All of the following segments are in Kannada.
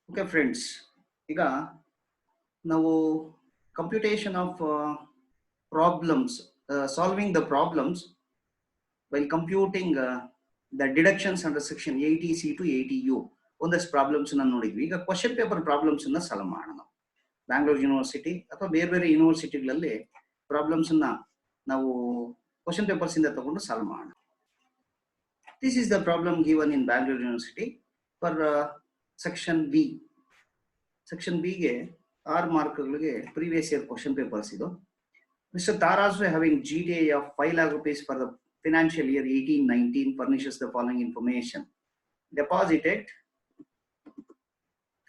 ಓಕೆ ಫ್ರೆಂಡ್ಸ್, ಈಗ ನಾವು computation of problems, solving the problems while computing the deductions under section 80C to 80U ಒಂದಷ್ಟು ಪ್ರಾಬ್ಲಮ್ಸ್ ನೋಡಿದ್ವಿ. ಈಗ ಕ್ವಶನ್ ಪೇಪರ್ ಪ್ರಾಬ್ಲಮ್ಸ್ ಸಾಲ್ವ್ ಮಾಡೋಣ. ನಾವು ಬ್ಯಾಂಗ್ಳೂರ್ ಯೂನಿವರ್ಸಿಟಿ ಅಥವಾ ಬೇರೆ ಬೇರೆ ಯೂನಿವರ್ಸಿಟಿಗಳಲ್ಲಿ ಪ್ರಾಬ್ಲಮ್ಸ್ ನಾವು ಕ್ವಶನ್ ಪೇಪರ್ಸ್ ಇಂದ ತಗೊಂಡು ಸಾಲ್ವ್ ಮಾಡೋಣ. This is the problem given in Bangalore university for section B. Section ಬಿಗೆ 6 ಮಾರ್ಕ್ಗಳಿಗೆ ಪ್ರೀವಿಯಸ್ ಇಯರ್ ಕ್ವಶನ್ ಪೇಪರ್ಸ್ ಇದು. Mr. Tarasu having GDA of 5 lakh rupees for the financial year 18-19 furnishes the following information. Deposited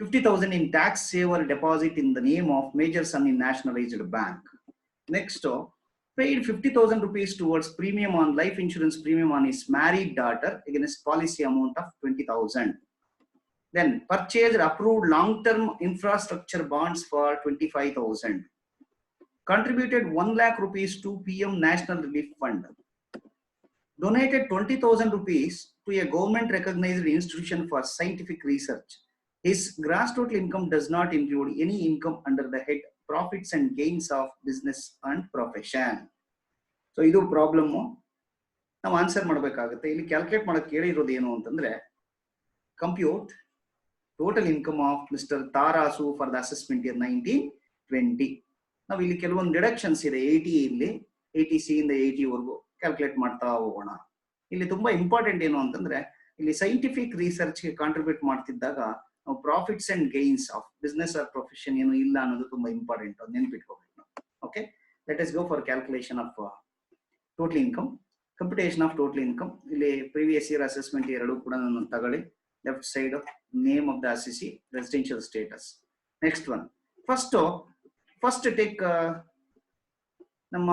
50,000 in tax saver deposit in the name of major son in nationalized bank. Next, paid 50,000 rupees towards premium on life insurance premium on his married daughter against policy amount of 20,000. Then purchased approved long-term infrastructure bonds for 25,000. Contributed 1 lakh rupees to PM National Relief Fund. Donated 20,000 rupees to a government recognized institution for scientific research. His gross total income does not include any income under the head profits and gains of business and profession. So idu problem ನಾವು ಆನ್ಸರ್ ಮಾಡಬೇಕಾಗುತ್ತೆ. ಇಲ್ಲಿ ಕ್ಯಾಲ್ಕುಲೇಟ್ ಮಾಡಕ್ಕೆ ಹೇಳಿರೋದು ಏನು ಅಂತಂದ್ರೆ, compute total income of mister Tarasu for the assessment year 19-20. ನಾವು ಇಲ್ಲಿ ಕೆಲವೊಂದು ಡಿಡಕ್ಷನ್ಸ್ ಇದೆ. 80 ಇಲ್ಲಿ 80C ಇಂದ 80 ವರೆಗೂ ಕ್ಯಾಲ್ಕುಲೇಟ್ ಮಾಡ್ತಾ ಹೋಗೋಣ. ಇಲ್ಲಿ ತುಂಬಾ ಇಂಪಾರ್ಟೆಂಟ್ ಏನು ಅಂತಂದ್ರೆ, ಇಲ್ಲಿ ಸೈಂಟಿಫಿಕ್ ರಿಸರ್ಚ್ ಗೆ ಕಾಂಟ್ರಿಬ್ಯೂಟ್ ಮಾಡ್ತಿದ್ದಾಗ ನಾವು profits and gains of business or profession ಏನು ಇಲ್ಲ ಅನ್ನೋದು ತುಂಬಾ ಇಂಪಾರ್ಟೆಂಟ್. ಅದು ನೆನ್ಪಿಟ್ಕೋಬೇಕು. Okay, let us go for calculation of total income, computation of total income. ಇಲ್ಲಿ ಪ್ರೀವಿಯಸ್ ಇಯರ್ ಅಸೆಸ್ಮೆಂಟ್ ಎರಡು ಕೂಡ ನಾನು ತಗೊಳ್ಳಿ. Left side name of the assessee, residential status. Next one, first take ನಮ್ಮ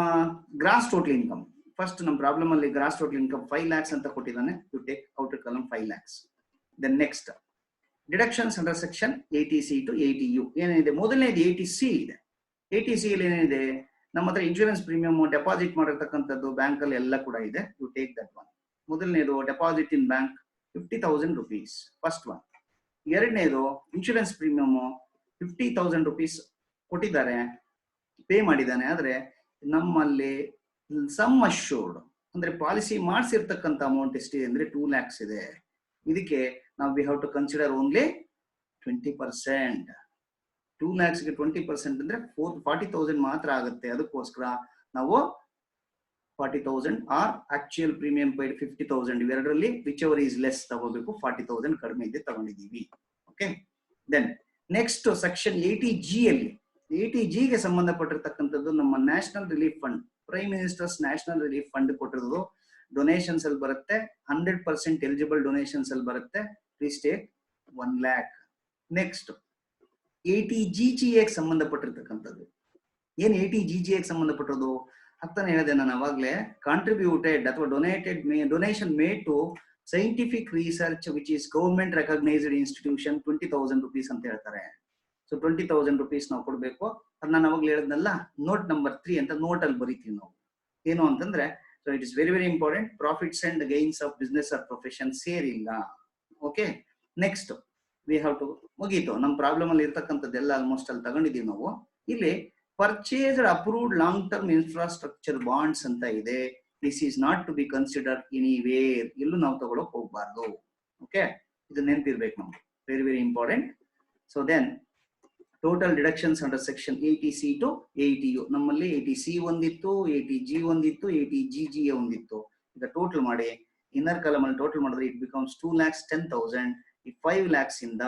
ಗ್ರಾಸ್ ಟೋಟಲ್ ಇನ್ಕಮ್. ಫಸ್ಟ್ ನಮ್ಮ ಪ್ರಾಬ್ಲಮ್ ಅಲ್ಲಿ ಗ್ರಾಸ್ ಟೋಟಲ್ ಇನ್ಕಮ್ 5 lakhs ಅಂತ ಕೊಟ್ಟಿದ್ದಾನೆ. You take outer column 5 lakhs. Then next deductions under section 80C to 80U ಏನಿದೆ. ಮೊದಲನೇದು 80C ಇದೆ. 80C ಅಲ್ಲಿ ಏನಿದೆ, ನಮ್ಮ ಹತ್ರ ಇನ್ಶೂರೆನ್ಸ್ ಪ್ರೀಮಿಯಂ ಡೆಪಾಸಿಟ್ ಮಾಡಿರ್ತಕ್ಕಂಥದ್ದು ಬ್ಯಾಂಕ್ ಅಲ್ಲಿ ಎಲ್ಲ ಕೂಡ ಇದೆ. You take that one. ಮೊದಲನೇದು deposit in bank 50,000 rupees, first one. ಎರಡನೇದು ಇನ್ಶೂರೆನ್ಸ್ ಪ್ರೀಮಿಯಂ 50,000 rupees ಕೊಟ್ಟಿದ್ದಾರೆ, ಪೇ ಮಾಡಿದ್ದಾನೆ. ಆದ್ರೆ ನಮ್ಮಲ್ಲಿ ಸಮ್ ಅಶ್ಯೂರ್ಡ್ ಅಂದ್ರೆ ಪಾಲಿಸಿ ಮಾಡಿಸಿರ್ತಕ್ಕಂಥ ಅಮೌಂಟ್ ಎಷ್ಟಿದೆ ಅಂದ್ರೆ 2 lakhs ಇದೆ. ಇದಕ್ಕೆ ನಾವು we have to consider only 20%. 2 lakhs ಗೆ 20% ಅಂದ್ರೆ 40,000 ಮಾತ್ರ ಆಗುತ್ತೆ. ಅದಕ್ಕೋಸ್ಕರ ನಾವು 40,000 ಆರ್ ಆಕ್ಚುಯಲ್ ಪ್ರೀಮಿಯಂ ಪೈಡ್ 50,000 ಇವೆರಡರಲ್ಲಿ ವಿಚ್ ಎವರ್ ಈಸ್ ಲೆಸ್ ತಗೋಬೇಕು. 40,000 ಕಡಿಮೆ ಇದೆ, ತಗೊಂಡಿದ್ದೀವಿ. Okay, then next section 80G ಅಲ್ಲಿ 80G ಗೆ ಸಂಬಂಧಪಟ್ಟಿರ್ತಕ್ಕಂಥದ್ದು ನಮ್ಮ national relief fund, prime ministers national relief fund ಕೊಟ್ಟಿರೋದು ಡೊನೇಷನ್ಸ್ ಅಲ್ಲಿ ಬರುತ್ತೆ. 100% ಎಲಿಜಿಬಲ್ ಡೊನೇಷನ್ಸ್ ಅಲ್ಲಿ ಬರುತ್ತೆ. Please take 1 lakh. Next 80GG ಗೆ ಸಂಬಂಧಪಟ್ಟಿರ್ತಕ್ಕಂಥದ್ದು ಏನ್ 80GG ಗೆ ಸಂಬಂಧಪಟ್ಟದ್ದು ಆಗ್ತಾನೆ ಹೇಳಿದೆ ನಾನು ಅವಾಗ್ಲೇ. ಕಾಂಟ್ರಿಬ್ಯೂಟೆಡ್ ಅಥವಾ donation made to scientific research which is government recognised institution 20,000 rupees ಅಂತ ಹೇಳ್ತಾರೆ. ಸೊ 20,000 rupees ನಾವು ಕೊಡ್ಬೇಕು. ಅದು ನಾನು ಅವಾಗ್ಲೇ ಹೇಳಿದ್ನಲ್ಲ, ನೋಟ್ ನಂಬರ್ 3 ಅಂತ ನೋಟ್ ಅಲ್ಲಿ ಬರೀತೀವಿ ನಾವು. ಏನು ಅಂತಂದ್ರೆ, so it is very very important. Profits and gains of business or profession ಸೇರಿಲ್ಲ. Okay, next we have to ಮುಗೀತು. ನಮ್ಮ ಪ್ರಾಬ್ಲಮ್ ಅಲ್ಲಿ ಇರ್ತಕ್ಕಂಥದ್ದೆಲ್ಲ ಆಲ್ಮೋಸ್ಟ್ ಅಲ್ಲಿ ತಗೊಂಡಿದೀವಿ ನಾವು. ಇಲ್ಲಿ purchased approved long term infrastructure bonds ಅಂತ ಇದೆ. This is not to be consider anywhere. ಎಲ್ಲೂ ನಾವು ತಗೊಳಕ್ ಹೋಗ್ಬಾರ್ದು. ಓಕೆ, ಇದು ನೆನ್ಪಿರ್ಬೇಕು ನಮ್ಗೆ, very very important. So then total deductions under section 80C to 80U. ನಮ್ಮಲ್ಲಿ 80C ಒಂದಿತ್ತು, 80G ಒಂದಿತ್ತು, 80GG ಒಂದಿತ್ತು. ಈಗ ಟೋಟಲ್ ಮಾಡಿ ಇನ್ನರ್ ಕಾಲಮ್ ಅಲ್ಲಿ ಟೋಟಲ್ ಮಾಡಿದ್ರೆ ಇಟ್ ಬಿಕಮ್ಸ್ 2,10,000. ಈ 5 lakhs ಇಂದ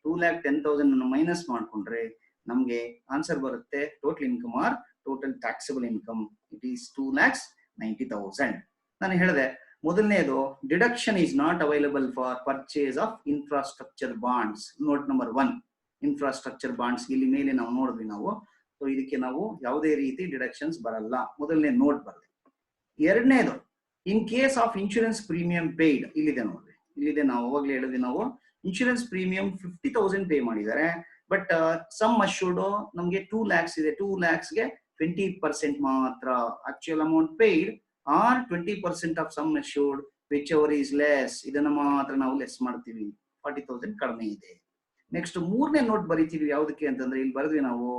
2,10,000 ಮೈನಸ್ ಮಾಡ್ಕೊಂಡ್ರೆ ನಮ್ಗೆ ಆನ್ಸರ್ ಬರುತ್ತೆ total income or total taxable income. It is 2,90,000. ನಾನು ಹೇಳಿದೆ ಮೊದಲನೇದು, deduction is not available for purchase of infrastructure bonds. Note number 1, infrastructure bonds ಇಲ್ಲಿ ಮೇಲೆ ನಾವು ನೋಡಿದ್ವಿ ನಾವು. ಸೊ ಇದಕ್ಕೆ ನಾವು ಯಾವುದೇ ರೀತಿ ಡಿಡಕ್ಷನ್ಸ್ ಬರಲ್ಲ. ಮೊದಲನೇ ನೋಟ್ ಬರಲಿ. ಎರಡನೇದು, in case of insurance premium paid ಇಲ್ಲಿದೆ ನೋಡ್ರಿ, ಇಲ್ಲಿದೆ. ನಾವು ಅವಾಗಲೇ ಹೇಳಿದ್ವಿ, ನಾವು ಇನ್ಶೂರೆನ್ಸ್ ಪ್ರೀಮಿಯಂ 50,000 ಪೇ ಮಾಡಿದ್ದಾರೆ. ಬಟ್ ಸಮ್ ಅಶ್ಯೂರ್ಡ್ ನಮ್ಗೆ 2 lakhs ಇದೆ. 2 lakhs ಗೆ 20% ಮಾತ್ರ actual amount paid or 20% of sum assured whichever is less. ಇದನ್ನ ಮಾತ್ರ ನಾವು ಲೆಸ್ ಮಾಡ್ತೀವಿ. 40,000 ಕಡಿಮೆ ಇದೆ. ನೆಕ್ಸ್ಟ್ ಮೂರನೇ ನೋಟ್ ಬರೀತೀವಿ ಯಾವುದಕ್ಕೆ ಅಂತಂದ್ರೆ ಇಲ್ಲಿ ಬರೆದ್ವಿ ನಾವು,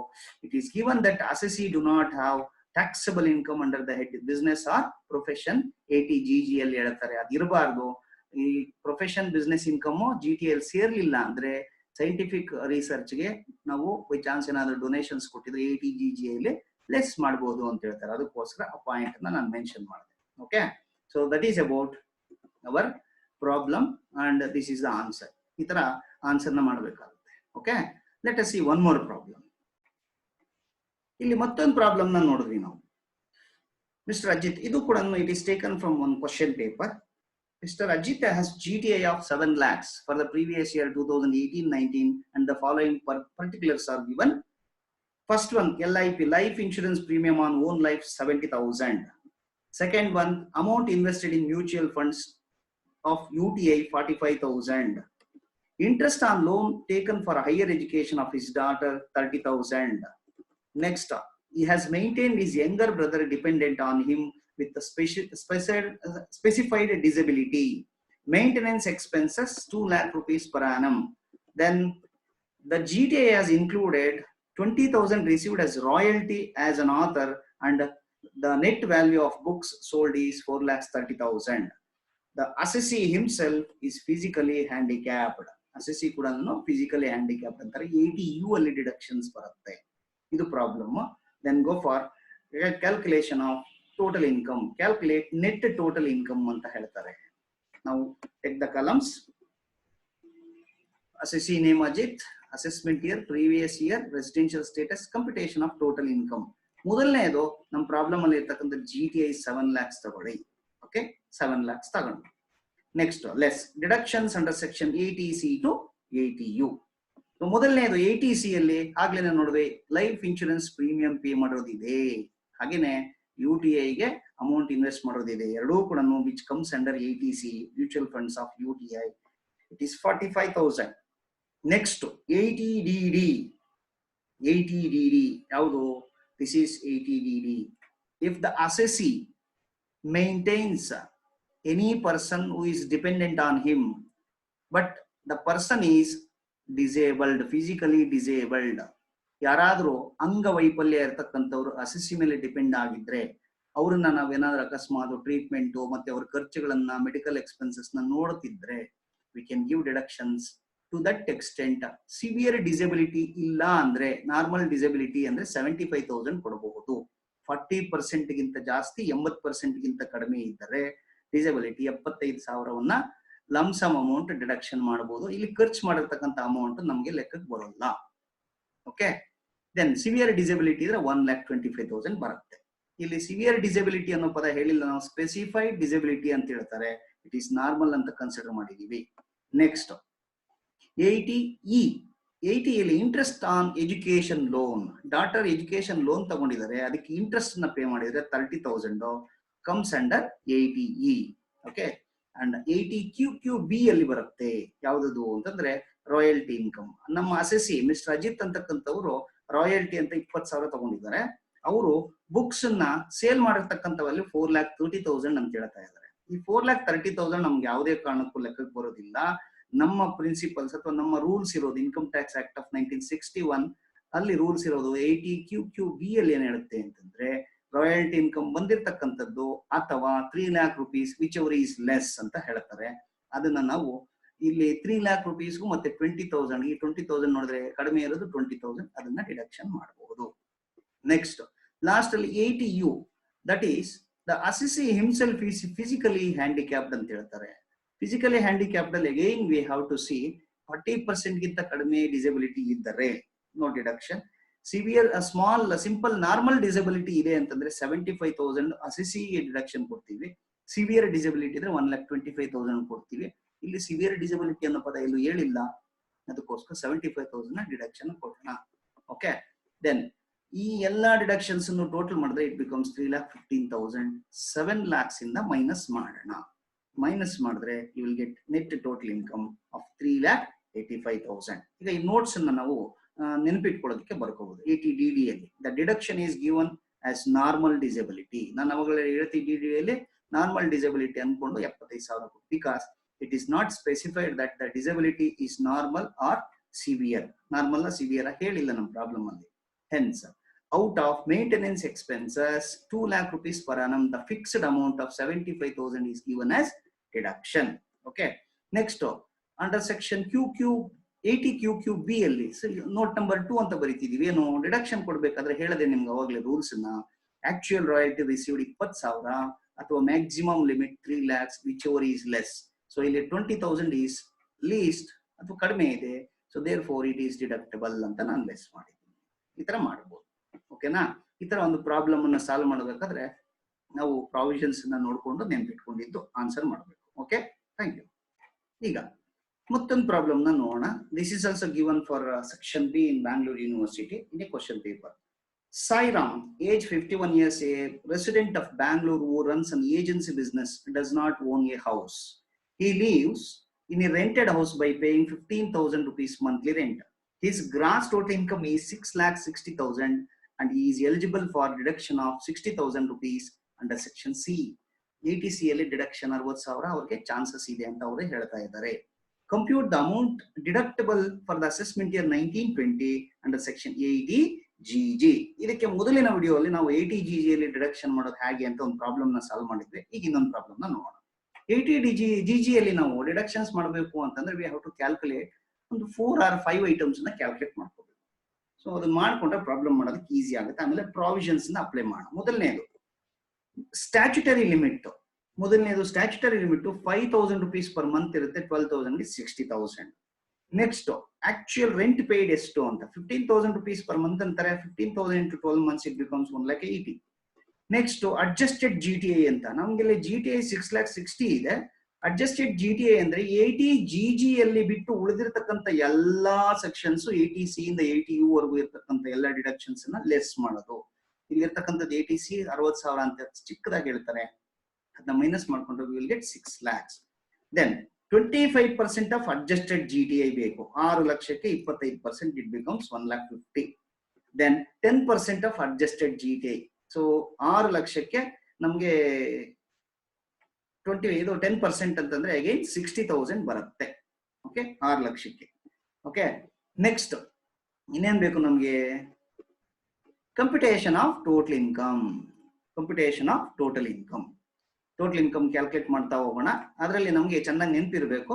it is given that assessee do not have taxable income under the head business or profession ATGG ಅಲ್ಲಿ ಹೇಳ್ತಾರೆ. ಅದಿರಬಾರ್ದು. ಈ ಪ್ರೊಫೆಷನ್ ಬಿಸ್ನೆಸ್ ಇನ್ಕಮ್ GT ಅಲ್ಲಿ ಸೇರ್ಲಿಲ್ಲ ಅಂದ್ರೆ ಸೈಂಟಿಫಿಕ್ ರಿಸರ್ಚ್ಗೆ ನಾವು ಬೈ ಚಾನ್ಸ್ ಏನಾದ್ರು ಡೊನೇಷನ್ಸ್ ಕೊಟ್ಟಿದ್ರೆ ATGG ಅಲ್ಲಿ ಲೆಸ್ ಮಾಡಬಹುದು ಅಂತ ಹೇಳ್ತಾರೆ. ಅದಕ್ಕೋಸ್ಕರ ಆ ಪಾಯಿಂಟ್ ಅನ್ನ ನಾನು ಮೆನ್ಷನ್ ಮಾಡಿದೆ. Okay, so that is about our problem and this is the answer. ಈ ತರ ಆನ್ಸರ್ ನ ಮಾಡಬೇಕಾಗುತ್ತೆ. Okay, let us see one more problem. ಇಲ್ಲಿ ಮತ್ತೊಂದು ಪ್ರಾಬ್ಲಮ್ ನ ನೋಡಿದ್ವಿ ನಾವು. ಮಿಸ್ಟರ್ ಅಜಿತ್, ಇದು ಕೂಡ it is taken from one question paper. Mr. Ajit has GTI of 7 lakhs for the previous year 2018-19 and the following particulars are given. First one, LIP, life insurance premium on own life 70,000. Second one, amount invested in mutual funds of UTI 45,000. Interest on loan taken for higher education of his daughter 30,000. Next, he has maintained his younger brother dependent on him with the specified disability. Maintenance expenses 2 lakh rupees per annum. Then the GTI has included 20,000 received as royalty as an author, and the net value of books sold is 4,30,000. The assessee himself is physically handicapped. Assessee ಕೂಡ physically handicapped ಅಂತಾರೆ. 80U ಅಲ್ಲಿ deductions ಬರುತ್ತೆ. ಇದು problem. Then go for calculation of total income. Calculate net total income ಅಂತ ಹೇಳ್ತಾರೆ. Now take the columns. Assessee name Ajit, assessment year, previous year, residential status, computation of total income. ಮೊದಲನೇದು ನಮ್ಮ ಪ್ರಾಬ್ಲಮ್ ಅಲ್ಲಿ ಇರ್ತಕ್ಕಂಥ GTI 7 lakhs ತಗೊಳ್ಳಿ. ಓಕೆ, 7 lakhs ತಗೊಂಡು next less deductions under section 80C to 80U. ಮೊದಲನೇದು 80C ಅಲ್ಲಿ ಆಗ್ಲೇ ನೋಡಿದ್ವಿ, ಲೈಫ್ ಇನ್ಶೂರೆನ್ಸ್ ಪ್ರೀಮಿಯಂ ಪೇ ಮಾಡೋದಿದೆ, ಹಾಗೇನೆ UTI ಗೆ ಅಮೌಂಟ್ ಇನ್ವೆಸ್ಟ್ ಮಾಡೋದಿದೆ. ಎರಡೂ ಕೂಡ which comes under 80C, mutual funds of UTI, it is 45,000. Next 80DD. 80DD ಯಾವುದು? This is 80DD. If the assessee maintains any person who is dependent on him but the person is disabled, physically disabled, ಯಾರಾದ್ರೂ ಅಂಗವೈಫಲ್ಯ ಇರ್ತಕ್ಕಂಥವ್ರು ಅಸೆಸಿ ಮೇಲೆ ಡಿಪೆಂಡ್ ಆಗಿದ್ರೆ ಅವ್ರನ್ನ ನಾವೇನಾದ್ರೂ ಅಕಸ್ಮಾತ್ ಟ್ರೀಟ್ಮೆಂಟ್ ಮತ್ತೆ ಅವ್ರ ಖರ್ಚುಗಳನ್ನ, ಮೆಡಿಕಲ್ ಎಕ್ಸ್ಪೆನ್ಸಸ್ ನ ನೋಡ್ತಿದ್ರೆ we can give deductions to that extent. Severe disability ಇಲ್ಲ ಅಂದ್ರೆ, ನಾರ್ಮಲ್ ಡಿಸಬಿಲಿಟಿ ಅಂದ್ರೆ 75,000 ಕೊಡಬಹುದು. 40% ಗಿಂತ ಜಾಸ್ತಿ, 80% ಗಿಂತ ಕಡಿಮೆ ಇದ್ದರೆ ಡಿಸಬಿಲಿಟಿ 75,000ವನ್ನ ಲಂಸಮ್ ಅಮೌಂಟ್ ಡಿಡಕ್ಷನ್ ಮಾಡಬಹುದು. ಇಲ್ಲಿ ಖರ್ಚು ಮಾಡಿರ್ತಕ್ಕಂಥ ಅಮೌಂಟ್ ನಮ್ಗೆ ಲೆಕ್ಕಕ್ಕೆ ಬರೋಲ್ಲ. ಓಕೆ, ದೆನ್ ಸಿವಿಯರ್ ಡಿಸಬಿಲಿಟಿ ಇದ್ರೆ 1,25,000 ಬರುತ್ತೆ. ಇಲ್ಲಿ ಸಿವಿಯರ್ ಡಿಸಬಿಲಿಟಿ ಅನ್ನೋ ಪದ ಹೇಳಿಲ್ಲ ನಾವು, ಸ್ಪೆಸಿಫೈಡ್ ಡಿಸಬಿಲಿಟಿ ಅಂತ ಹೇಳ್ತಾರೆ. ಇಟ್ ಈಸ್ ನಾರ್ಮಲ್ ಅಂತ ಕನ್ಸಿಡರ್ ಮಾಡಿದೀವಿ. Next 80E. 80 ಇಲ್ಲಿ interest on education loan. Daughter education loan ತಗೊಂಡಿದ್ದಾರೆ, ಅದಕ್ಕೆ ಇಂಟ್ರೆಸ್ಟ್ ನ ಪೇ ಮಾಡಿದ್ರೆ 30,000 comes under 80E. Okay, and 80QQB ಅಲ್ಲಿ ಬರುತ್ತೆ. ಯಾವ್ದು ಅಂತಂದ್ರೆ ರಾಯಲ್ಟಿ ಇನ್ಕಮ್. ನಮ್ಮ ಅಸೆಸಿ ಮಿಸ್ಟರ್ ಅಜಿತ್ ಅಂತಕ್ಕಂಥವ್ರು ರಾಯಲ್ಟಿ ಅಂತ 20,000 ತಗೊಂಡಿದ್ದಾರೆ. ಅವರು ಬುಕ್ಸ್ ನ ಸೇಲ್ ಮಾಡಿರ್ತಕ್ಕಂಥವಲ್ಲಿ 4,30,000 ಅಂತ ಹೇಳ್ತಾ ಇದ್ದಾರೆ. ಈ 4,30,000 ನಮ್ಗೆ ಯಾವುದೇ ಕಾರಣಕ್ಕೂ ಲೆಕ್ಕಕ್ಕೆ ಬರೋದಿಲ್ಲ. ನಮ್ಮ ಪ್ರಿನ್ಸಿಪಲ್ಸ್ ಅಥವಾ ನಮ್ಮ ರೂಲ್ಸ್ ಇರೋದು ಇನ್ಕಮ್ ಟ್ಯಾಕ್ಸ್ ಆಕ್ಟ್ ಆಫ್ 1961 ಅಲ್ಲಿ ರೂಲ್ಸ್ ಇರೋದು 80QQB ಅಲ್ಲಿ ಏನ್ ಹೇಳುತ್ತೆ ಅಂತಂದ್ರೆ, ರಾಯಲ್ಟಿ ಇನ್ಕಮ್ ಬಂದಿರತಕ್ಕಂಥದ್ದು ಅಥವಾ 3 lakh rupees which ever is less ಅಂತ ಹೇಳ್ತಾರೆ. ಅದನ್ನ ನಾವು ಇಲ್ಲಿ 3 lakh rupees ಮತ್ತೆ 20,000, ಈ 20,000 ನೋಡಿದ್ರೆ ಕಡಿಮೆ ಇರೋದು 20,000, ಅದನ್ನ ಡಿಡಕ್ಷನ್ ಮಾಡಬಹುದು. ನೆಕ್ಸ್ಟ್ ಲಾಸ್ಟ್ ಅಲ್ಲಿ 80U, that is the assessee himself is physically handicapped ಅಂತ ಹೇಳ್ತಾರೆ. ಫಿಸಿಕಲಿ ಹ್ಯಾಂಡಿಕ್ಯಾಪ್ಡ್ ಅಲ್ಲಿ again we have to see 40% ಗಿಂತ ಕಡಿಮೆ ಡಿಸಬಿಲಿಟಿ ಇದ್ದರೆ no deduction. Severe small simple normal disability ಇದೆ ಅಂತಂದ್ರೆ 75,000 ಅಸೆಸಿಗೆ ಡಿಡಕ್ಷನ್ ಕೊಡ್ತೀವಿ. ಸಿವಿಯರ್ ಡಿಸಬಿಲಿಟಿ ಇದ್ರೆ 1,25,000 ಕೊಡ್ತೀವಿ. ಇಲ್ಲಿ ಸಿವಿಯರ್ ಡಿಸಬಿಲಿಟಿ ಅನ್ನೋ ಪದ ಎಲ್ಲೂ ಹೇಳಿಲ್ಲ, ಅದಕ್ಕೋಸ್ಕರ 75,000 ಡಿಡಕ್ಷನ್ ಕೊಡೋಣ. ಓಕೆ, ದೆನ್ ಈ ಎಲ್ಲಾ ಡಿಡಕ್ಷನ್ಸ್ ಟೋಟಲ್ ಮಾಡಿದ್ರೆ ಇಟ್ ಬಿಕಮ್ಸ್ 3,15,000. 7 lakhs ಇಂದ ಮೈನಸ್ ಮಾಡೋಣ. ಮೈನಸ್ ಮಾಡಿದ್ರೆ you will get net total income of 3,85,000. ಈಗ ಈ ನೋಟ್ಸ್ ಅನ್ನ ನಾವು ನೆನಪಿಟ್ಕೊಳ್ಳೋದಕ್ಕೆ ಬರ್ಕೋಬಹುದು. 80DD ಅಲ್ಲಿ the deduction is given as normal disability. ನಾನು ಅವಾಗಲೇ 80DD ಅಲ್ಲಿ ನಾರ್ಮಲ್ ಡಿಸಬಿಲಿಟಿ ಅನ್ಕೊಂಡು 75,000 because it is not specified that the disability is normal or severe. Normal severe ಹೇಳಿಲ್ಲ ನಮ್ಮ ಪ್ರಾಬ್ಲಮ್ ಅಲ್ಲಿ. Hence out of maintenance expenses 2 lakh rupees per annum, the fixed amount of 75,000 is given as deduction. Okay, next under section QQ 80QQB ಅಲ್ಲಿ ನೋಟ್ ನಂಬರ್ 2 ಅಂತ ಬರೀತಿದೀವಿ. ಏನು ಡಿಡಕ್ಷನ್ ಕೊಡ್ಬೇಕಾದ್ರೆ ಹೇಳದೆ ನಿಮ್ಗೆ ಅವಾಗಲೇ ರೂಲ್ಸ್ ನ. ಆಕ್ಚುಯಲ್ ರಾಯಲ್ಟಿ ರಿಸೀವ್ಡ್ 20,000 ಅಥವಾ maximum limit 3 lakhs whichever is less. So ಇಲ್ಲಿ 20,000 ಈಸ್ ಲೀಸ್ಟ್ ಅಥವಾ ಕಡಿಮೆ ಇದೆ, so therefore it is deductible ಅಂತ ನಾನು ಲೆಸ್ ಮಾಡಿದ್ದೀನಿ. ಈ ತರ ಮಾಡಬಹುದು. ಓಕೆನಾ? ಈ ತರ ಒಂದು ಪ್ರಾಬ್ಲಮ್ ಅನ್ನ ಸಾಲ್ವ್ ಮಾಡಬೇಕಾದ್ರೆ ನಾವು ಪ್ರಾವಿಷನ್ಸ್ ನ ನೋಡ್ಕೊಂಡು ನೆನ್ಪಿಟ್ಕೊಂಡಿದ್ದು ಆನ್ಸರ್ ಮಾಡಬೇಕು. Okay, thank you. ಈಗ ಮತ್ತೊಂದು ಪ್ರಾಬ್ಲಮ್ ನ ನೋಡೋಣ. This is also given for section B in Bangalore university in a question paper. Sairam, age 51 years, a resident of Bangalore who runs an agency business, does not own a house. He lives in a rented house by paying 15,000 rupees monthly rent. His gross total income is 6,60,000 and he is eligible for deduction of 60,000 rupees under section C. ATC ಅಲ್ಲಿ ಡಿಡಕ್ಷನ್ 60,000 ಅವರಿಗೆ ಚಾನ್ಸಸ್ ಇದೆ ಅಂತ ಅವರು ಹೇಳ್ತಾ ಇದ್ದಾರೆ. Compute the amount deductible for the assessment year 1920 under section 80GG. ಇದಕ್ಕೆ ಮೊದಲಿನ ವಿಡಿಯೋ ಅಲ್ಲಿ ನಾವು 80GG ಅಲ್ಲಿ ಡಿಡಕ್ಷನ್ ಮಾಡೋದು ಹೇಗೆ ಅಂತ ಒಂದು ಪ್ರಾಬ್ಲಮ್ ನ ಸಾಲ್ವ್ ಮಾಡಿದ್ವಿ. ಈಗ ಇನ್ನೊಂದು ಪ್ರಾಬ್ಲಮ್ ನ ನೋಡೋಣ. 80GG ಅಲ್ಲಿ ನಾವು ಡಿಡಕ್ಷನ್ಸ್ ಮಾಡಬೇಕು ಅಂತಂದ್ರೆ ವಿ ಹ್ಯಾವ್ ಟು ಕ್ಯಾಲ್ಕುಲೇಟ್ ಒಂದು 4 or 5 ಐಟಮ್ಸ್ ನ ಕ್ಯಾಲ್ಕುಲೇಟ್ ಮಾಡ್ಕೋಬೇಕು. ಸೊ ಅದನ್ನ ಮಾಡ್ಕೊಂಡ್ರೆ ಪ್ರಾಬ್ಲಮ್ ಮಾಡೋದಕ್ಕೆ ಈಸಿ ಆಗುತ್ತೆ. ಆಮೇಲೆ ಪ್ರಾವಿಷನ್ಸ್ ನ ಅಪ್ಲೈ ಮಾಡೋಣ. ಮೊದಲನೇದು ಸ್ಟ್ಯಾಚ್ಯುಟರಿ ಲಿಮಿಟ್. ಮೊದಲನೇದು statutory limit 5,000 rupees per month ಇರುತ್ತೆ. 12,000 ಗೆ 60,000. ನೆಕ್ಸ್ಟ್ ಆಕ್ಚುಯಲ್ ರೆಂಟ್ ಪೇಯ್ಡ್ ಎಷ್ಟು ಅಂತ 15,000 rupees per month ಅಂತಾರೆ. 15,000 into 12 months it becomes 1,80,000. Next adjusted GTI ಅಂತ ನಮ್ಗೆ GTI 6,60,000 ಇದೆ. ಅಡ್ಜಸ್ಟೆಡ್ GTI ಅಂದ್ರೆ 80GG ಅಲ್ಲಿ ಬಿಟ್ಟು ಉಳಿದಿರ್ತಕ್ಕಂಥ ಎಲ್ಲಾ ಸೆಕ್ಷನ್ಸ್ 80C ಇಂದ 80U ವರೆಗೂ ಇರ್ತಕ್ಕಂಥ ಎಲ್ಲ ಡಿಡಕ್ಷನ್ಸ್ ನ ಲೆಸ್ ಮಾಡೋದು. ಇಲ್ಲಿರ್ತಕ್ಕಂಥದ್ದು 80C 60,000 ಅಂತ ಚಿಕ್ಕದಾಗಿ ಹೇಳ್ತಾರೆ, ಅದನ್ನ ಮೈನಸ್ ಮಾಡ್ಕೊಂಡು we will get 6 lakhs. Then 25% of adjusted GTI ಬೇಕು. 6 ಲಕ್ಷಕ್ಕೆ 25% it becomes 1,50,000. Then 10% of adjusted GTI. So 6 ಲಕ್ಷಕ್ಕೆ ನಮ್ಗೆ 10% ಅಂತಂದ್ರೆ ಅಗೈನ್ 60,000 ಬರುತ್ತೆ. ಓಕೆ, 6 ಲಕ್ಷಕ್ಕೆ. ಓಕೆ, ನೆಕ್ಸ್ಟ್ ಇನ್ನೇನ್ ಬೇಕು ನಮ್ಗೆ? Computation of total income. Computation of total income. Total income calculate ಮಾಡ್ತಾ ಹೋಗೋಣ. ಅದರಲ್ಲಿ ನಮ್ಗೆ ಚೆನ್ನಾಗಿ ನೆನಪಿರ್ಬೇಕು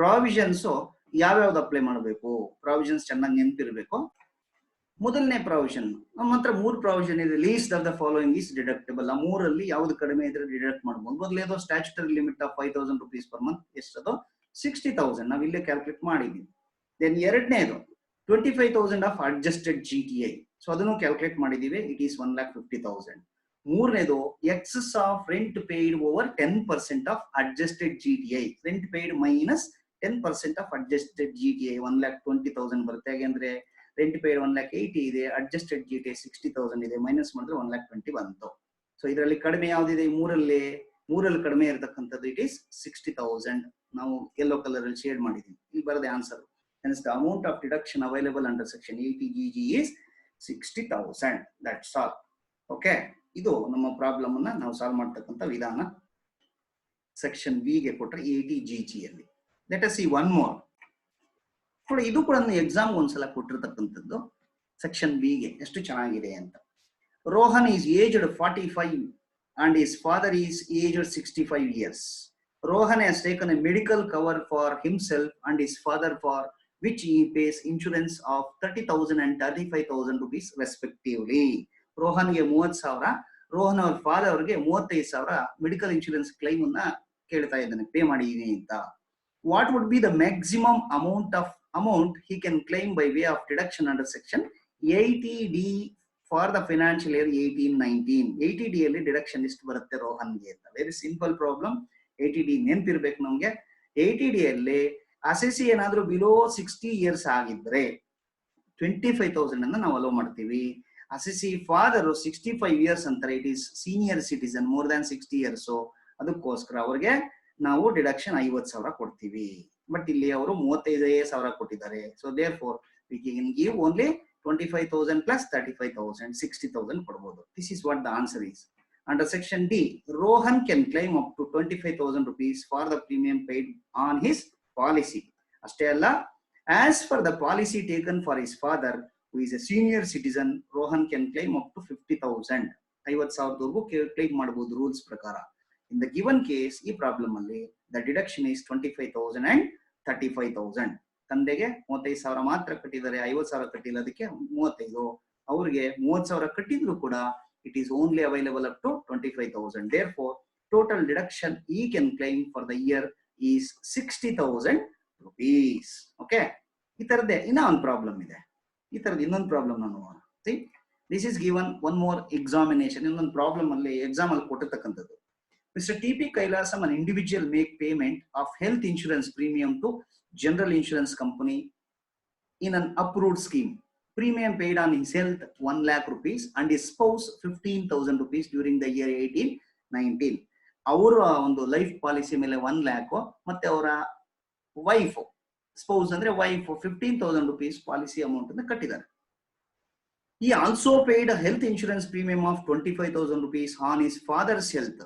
ಪ್ರಾವಿಷನ್ಸ್ ಯಾವ್ಯಾವ್ದು ಅಪ್ಲೈ ಮಾಡಬೇಕು. ಪ್ರಾವಿಷನ್ಸ್ ಚೆನ್ನಾಗಿ ನೆನಪಿರ್ಬೇಕು. ಮೊದಲನೇ ಪ್ರಾವಿಷನ್ ನಮ್ಮ ಹತ್ರ 3 ಪ್ರಾವಿಷನ್ ಇದೆ. Least of the following is deductible. ಆ 3ರಲ್ಲಿ ಯಾವ್ದು ಕಡಿಮೆ ಇದ್ರೆ ಡಿಡಕ್ಟ್ ಮಾಡಬಹುದು. ಮೊದಲೇದು statutory limit of 5,000 rupees per month ಎಷ್ಟದು 60,000 ನಾವು ಇಲ್ಲೇ ಕ್ಯಾಲ್ಕುಲೇಟ್ ಮಾಡಿದ್ವಿ. ದೆನ್ ಎರಡನೇದು 25,000 ಆಫ್ ಅಡ್ಜಸ್ಟೆಡ್ GTI. ಸೊ ಅದನ್ನು ಕ್ಯಾಲ್ಕುಲೇಟ್ ಮಾಡಿದೀವಿ. It is 1,50,000. ಮೂರನೇದು excess of rent paid over 10% of adjusted GTI. Rent paid minus 10% of adjusted GTI 1,20,000 ಬರುತ್ತೆ. ಯಾಕೆಂದ್ರೆ ರೆಂಟ್ ಪೇಯ್ಡ್ 1,80,000 ಇದೆ, ಅಡ್ಜಸ್ಟೆಡ್ GTI 60,000 ಇದೆ, ಮೈನಸ್ ಮಾಡಿದ್ರೆ 1,20,000 ಬಂತು. ಸೊ ಇದರಲ್ಲಿ ಕಡಿಮೆ ಯಾವ್ದಿದೆ? ಮೂರಲ್ಲಿ ಕಡಿಮೆ ಇರತಕ್ಕಂಥದ್ದು ಇಟ್ ಈಸ್ 60,000. ನಾವು ಯೆಲ್ಲೋ ಕಲರ್ ಅಲ್ಲಿ ಶೇಡ್ ಮಾಡಿದೀವಿ. ಇಲ್ಲಿ ಬರದೆ answer. Hence the amount of deduction available under section 80GG is 60,000. That's all. Okay, ಇದು ನಮ್ಮ ಪ್ರಾಬ್ಲಮ್ ಅನ್ನ ನಾವು ಸಾಲ್ವ್ ಮಾಡ್ತಕ್ಕಂಥ ವಿಧಾನ. ಸೆಕ್ಷನ್ ಬಿ ಗೆ ಕೊಟ್ಟರೆ 80GG ಅಲ್ಲಿ. Let us see one more. ಇದು ಕೂಡ ಎಕ್ಸಾಮ್ ಒಂದ್ಸಲ ಕೊಟ್ಟಿರ್ತಕ್ಕಂಥದ್ದು. ಸೆಕ್ಷನ್ ಬಿ ಗೆ ಎಷ್ಟು ಚೆನ್ನಾಗಿದೆ ಅಂತ. Rohan is aged 45 and his father is aged 65 years. Rohan has taken a medical cover for himself and his father for which he pays insurance of 30,000 and 35,000 rupees respectively. ರೋಹನ್ಗೆ 30,000, Rohan ಅವ್ರ ಫಾದರ್ ಅವ್ರಿಗೆ 35,000 ಮೆಡಿಕಲ್ ಇನ್ಶೂರೆನ್ಸ್ ಕ್ಲೈಮ್ ಅನ್ನ ಕೇಳ್ತಾ ಇದ್ದಾನೆ, ಪೇ ಮಾಡಿದೀನಿ ಅಂತ. What would be the maximum amount he can claim by way of deduction under section 80D for the financial year 18-19. 80D ಅಲ್ಲಿ ಡಿಡಕ್ಷನ್ ಎಷ್ಟು ಬರುತ್ತೆ ರೋಹನ್ಗೆ ಅಂತ. Very simple problem. 80D ನೆನ್ಪಿರ್ಬೇಕು ನಮ್ಗೆ. 80D ಅಲ್ಲಿ ಅಸೆಸಿ ಏನಾದ್ರೂ ಬಿಲೋ 60 years ಆಗಿದ್ರೆ 25,000 ಅನ್ನ ನಾವು ಅಲೋ ಮಾಡ್ತೀವಿ. ಅಸೆಸಿ ಫಾದರ್ 65 years ಅಂತಾರೆ. It is senior citizen, more than 60 years. ಅದಕ್ಕೋಸ್ಕರ ಅವ್ರಿಗೆ ನಾವು ಡಿಡಕ್ಷನ್ 50,000 ಕೊಡ್ತೀವಿ. ಬಟ್ ಇಲ್ಲಿ ಅವರು 35,000 ಕೊಟ್ಟಿದ್ದಾರೆ. So therefore we can give only 25,000 plus 35,000, 60,000 ಕೊಡಬಹುದು. This is what the answer is. Under section D, Rohan can claim up to 25,000 rupees for the premium paid on his policy. ಅಷ್ಟೇ ಅಲ್ಲ, As for the policy taken for his father, who is a senior citizen, Rohan can claim up to 50,000. 50,000 claim ಮಾಡಬಹುದು ರೂಲ್ಸ್ ಪ್ರಕಾರ. In the given case, ಈ ಪ್ರಾಬ್ಲಮ್ ಅಲ್ಲಿ the deduction is 25,000 and 35,000. ತಂದೆಗೆ 35,000 ಮಾತ್ರ ಕಟ್ಟಿದ್ದಾರೆ, 50,000 ಕಟ್ಟಿಲ್ಲ, ಅದಕ್ಕೆ 35. ಅವ್ರಿಗೆ 30,000 ಕಟ್ಟಿದ್ರು ಕೂಡ it is only available up to 25,000. Therefore, total deduction he can claim for the year is 60,000 rupees. Okay, ಈ ತರದೇ ಇನ್ನೊಂದು ಪ್ರಾಬ್ಲಮ್ ಇದೆ. ಈ ತರದ ಇನ್ನೊಂದು ಪ್ರಾಬ್ಲಮ್ ನಾನು ನೋಡೋಣ. See, this is given one more examination. ಇನ್ನೊಂದು ಪ್ರಾಬ್ಲಮ್ ಅಲ್ಲಿ ಎಕ್ಸಾಮ್ ಅಲ್ಲಿ ಕೊಟ್ಟಿರ್ತಕ್ಕಂಥದ್ದು. Mr. TP Kailasam, an individual, make payment of health insurance premium to general insurance company in an approved scheme. Premium paid on his health 1 lakh rupees and his spouse 15,000 rupees during the year 18-19. ಅವರ ಒಂದು ಲೈಫ್ ಪಾಲಿಸಿ ಮೇಲೆ 1 lakh ಮತ್ತೆ ಅವರ ವೈಫ್ ಸ್ಪೌಸ್ ಅಂದ್ರೆ ವೈಫ್ 15,000 rupees ಪಾಲಿಸಿ ಅಮೌಂಟ್ ಅನ್ನು ಕಟ್ಟಿದ್ದಾರೆ. He also paid a health insurance premium of 25,000 rupees on his father's health.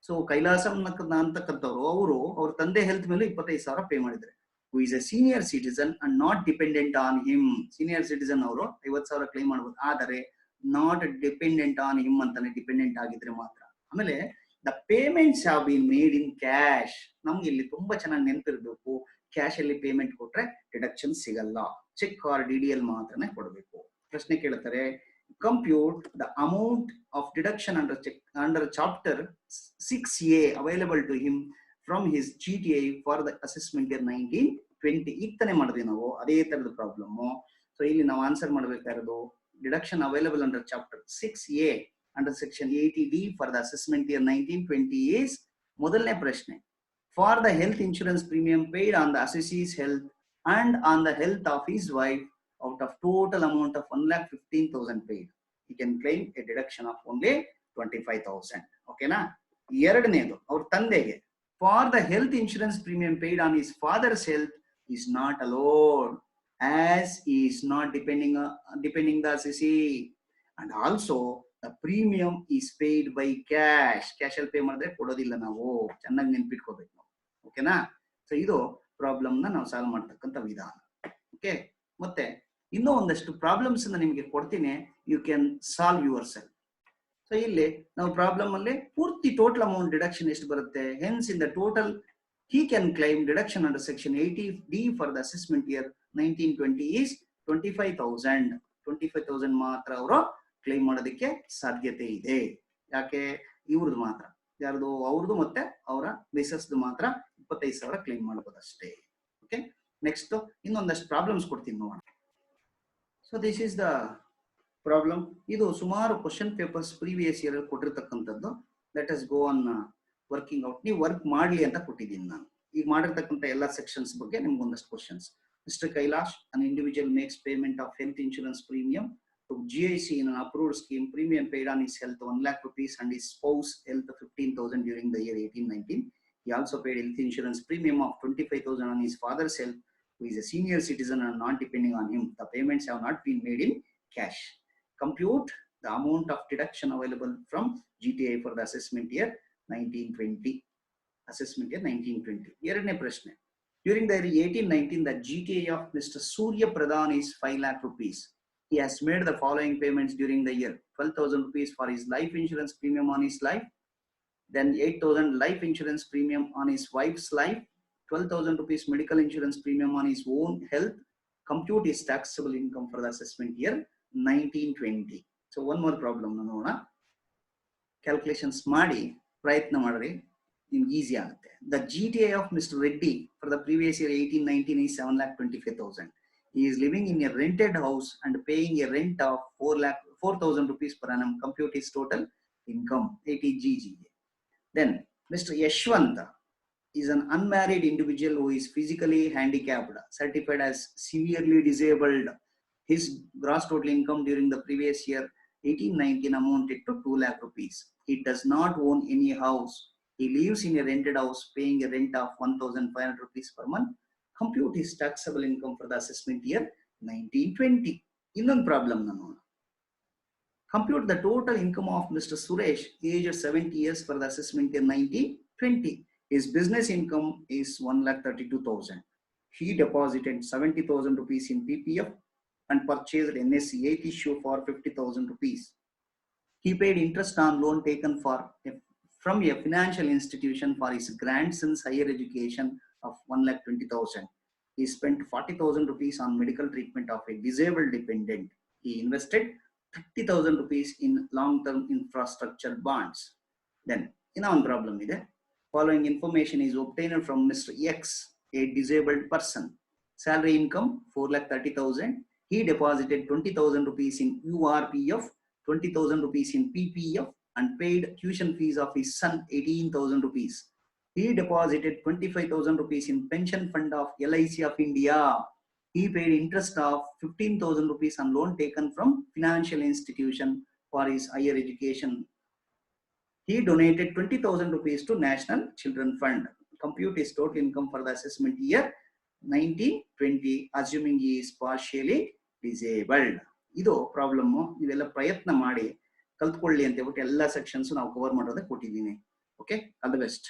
So Kailasam ಅಂತಕ್ಕಂಥವ್ರು ಅವ್ರ ತಂದೆ ಹೆಲ್ತ್ ಮೇಲೆ 25,000 ಪೇ ಮಾಡಿದ್ದಾರೆ. who is a senior citizen and not dependent on him. Senior citizen ಅವರು 50,000 ಕ್ಲೈಮ್ ಮಾಡಬಹುದು, ಆದರೆ ನಾಟ್ ಡಿಪೆಂಡೆಂಟ್ ಆನ್ ಹಿಮ್ ಅಂತಾನೆ, ಡಿಪೆಂಡೆಂಟ್ ಆಗಿದ್ರೆ ಮಾತ್ರ. ಆಮೇಲೆ the payments have been made in cash. ನಮ್ಗೆ ಇಲ್ಲಿ ತುಂಬಾ ಚೆನ್ನಾಗಿ ನೆನಪಿರ್ಬೇಕು, ಕ್ಯಾಶ್ ಅಲ್ಲಿ ಪೇಮೆಂಟ್ ಕೊಟ್ರೆ ಡಿಡಕ್ಷನ್ ಸಿಗಲ್ಲ, ಚೆಕ್ ಆರ್ DDL ಮಾತ್ರನೇ ಕೊಡಬೇಕು. ಪ್ರಶ್ನೆ ಕೇಳ್ತಾರೆ, compute the amount of deduction under chapter 6A available to him from his GTA for the assessment year 19-20. ಇತ್ತನೆ ಮಾಡಿದ್ವಿ ನಾವು ಅದೇ ತರದ ಪ್ರಾಬ್ಲಮ್. ಸೊ ಇಲ್ಲಿ ನಾವು ಆನ್ಸರ್ ಮಾಡಬೇಕಾಗಿರೋದು deduction available under chapter 6A under section 80D for the assessment year 19-20 is. ಮೊದಲನೇ ಪ್ರಶ್ನೆ, for the health insurance premium paid on the assessee's health and on the health of his wife out of total amount of 1,15,000 paid, he can claim a deduction of only 25,000. Okay na? ಎರಡನೇದು ಅವ್ರ ತಂದೆಗೆ, for the health insurance premium paid on his father's health is not allowed as he is not depending the assessee, and also the premium is paid by cash. Cash ಅಲ್ಲಿ ಪೇ ಮಾಡಿದ್ರೆ ಕೊಡೋದಿಲ್ಲ ನಾವು, ಚೆನ್ನಾಗಿ ನೆನ್ಪಿಟ್ಕೋಬೇಕು ನಾವು. ಓಕೆನಾ? ಸೊ ಇದು ಪ್ರಾಬ್ಲಮ್ ನ ನಾವು ಸಾಲ್ವ್ ಮಾಡ್ತಕ್ಕಂಥ ವಿಧಾನ. ಓಕೆ, ಮತ್ತೆ ಇನ್ನೂ ಒಂದಷ್ಟು ಪ್ರಾಬ್ಲಮ್ಸ್ ನಿಮಗೆ ಕೊಡ್ತೀನಿ, you can solve yourself. So ಇಲ್ಲಿ ನಾವು ಪ್ರಾಬ್ಲಮ್ ಅಲ್ಲಿ ಪೂರ್ತಿ ಟೋಟಲ್ ಅಮೌಂಟ್ ಡಿಡಕ್ಷನ್ ಎಷ್ಟು ಬರುತ್ತೆ. Hence in the total he can claim deduction under section 80D for the assessment year 19-20 is 25,000. 25,000 ಮಾತ್ರ ಅವರು ಕ್ಲೈಮ್ ಮಾಡೋದಕ್ಕೆ ಸಾಧ್ಯತೆ ಇದೆ. ಯಾಕೆ? ಇವ್ರದ್ದು ಮಾತ್ರ, ಯಾರ್ದು? ಅವ್ರದ್ದು ಮತ್ತೆ ಅವರ ಮಿಸಸ್ದು ಮಾತ್ರ 25,000 ಕ್ಲೈಮ್ ಮಾಡಬಹುದು ಅಷ್ಟೇ. ಓಕೆ, ನೆಕ್ಸ್ಟ್ ಇನ್ನೊಂದಷ್ಟು ಪ್ರಾಬ್ಲಮ್ಸ್ ಕೊಡ್ತೀನಿ ನೋಡೋಣ. So this is the problem. ಇದು ಸುಮಾರು ಕ್ವಶನ್ ಪೇಪರ್ಸ್ ಪ್ರೀವಿಯಸ್ ಇಯರ್ ಕೊಟ್ಟಿರ್ತಕ್ಕಂಥದ್ದು. Let us go on working out. ನೀವು ವರ್ಕ್ ಮಾಡ್ಲಿ ಅಂತ ಕೊಟ್ಟಿದ್ದೀನಿ ನಾನು. ಈಗ ಮಾಡಿರ್ತಕ್ಕಂಥ ಎಲ್ಲ ಸೆಕ್ಷನ್ಸ್ ಬಗ್ಗೆ ನಿಮ್ಗೆ ಒಂದಷ್ಟು questions. Mister Kailash, an individual makes payment of health insurance premium to GIC in an approved scheme. Premium paid on his health 1 lakh rupees and his spouse health 15,000 during the year 18-19. He also paid health insurance premium of 25,000 on his father's health, who is a senior citizen and not depending on him. The payments have not been made in cash. Compute the amount of deduction available from GTA for the assessment year 19-20. Assessment year 19-20. ಎರಡನೇ ಪ್ರಶ್ನೆ, during the year 18-19 the GTA of Mr. Surya Pradhan is 5 lakh rupees. He has made the following payments during the year: 12,000 rupees for his life insurance premium on his life, then 8,000 life insurance premium on his wife's life, 12,000 rupees medical insurance premium on his own health. Compute his taxable income for the assessment year 19-20. So one more problem ನೋಡೋಣ. ಕ್ಯಾಲ್ಕುಲೇಷನ್ಸ್ ಮಾಡಿ ಪ್ರಯತ್ನ ಮಾಡ್ರಿ, ನಿಮ್ಗೆ ಈಸಿ ಆಗುತ್ತೆ. The GTA of Mr. Reddy for the previous year 18-19 is 7,25,000. He is living in a rented house and paying a rent of 4,000 rupees per annum. Compute his total income 80GGA. Then Mr. Yashwanta is an unmarried individual who is physically handicapped, certified as severely disabled. His gross total income during the previous year 18-19 amounted to 2 lakh rupees. He does not own any house. He lives in a rented house paying a rent of 1,500 rupees per month. Compute his taxable income for the assessment year 19-20. ಇನ್ನೊಂದು ಪ್ರಾಬ್ಲಮ್ ನಾನು. Compute the total income of Mr. Suresh, aged 70 years, for the assessment year 19-20. His business income is 1,32,000. He deposited 70,000 rupees in PPF and purchased NSE 8 issue for 50,000 rupees. He paid interest on loan taken from a financial institution for his grandson's higher education of 1,20,000. He spent 40,000 rupees on medical treatment of a disabled dependent. He invested 30,000 rupees in long-term infrastructure bonds. Then, one problem is following information is obtained from Mr. X, a disabled person. Salary income 4,30,000. He deposited 20,000 rupees in URPF, 20,000 rupees in PPF, and paid tuition fees of his son 18,000 rupees. He deposited 25,000 rupees in pension fund of LIC of India. He paid interest of 15,000 rupees on loan taken from financial institution for his higher education. He donated 20,000 rupees to National Children Fund. Compute his total income for the assessment year 1920, assuming he is partially disabled. ಇದು ಪ್ರಾಬ್ಲಮ್. ನೀವೆಲ್ಲ ಪ್ರಯತ್ನ ಮಾಡಿ ಕಲ್ತ್ಕೊಳ್ಳಿ ಅಂತ ಹೇಳ್ಬಿಟ್ಟು ಎಲ್ಲ ಸೆಕ್ಷನ್ಸ್ ನಾವು ಕವರ್ ಮಾಡೋದಕ್ಕೆ ಕೊಟ್ಟಿದ್ದೀನಿ. Okay, all the best.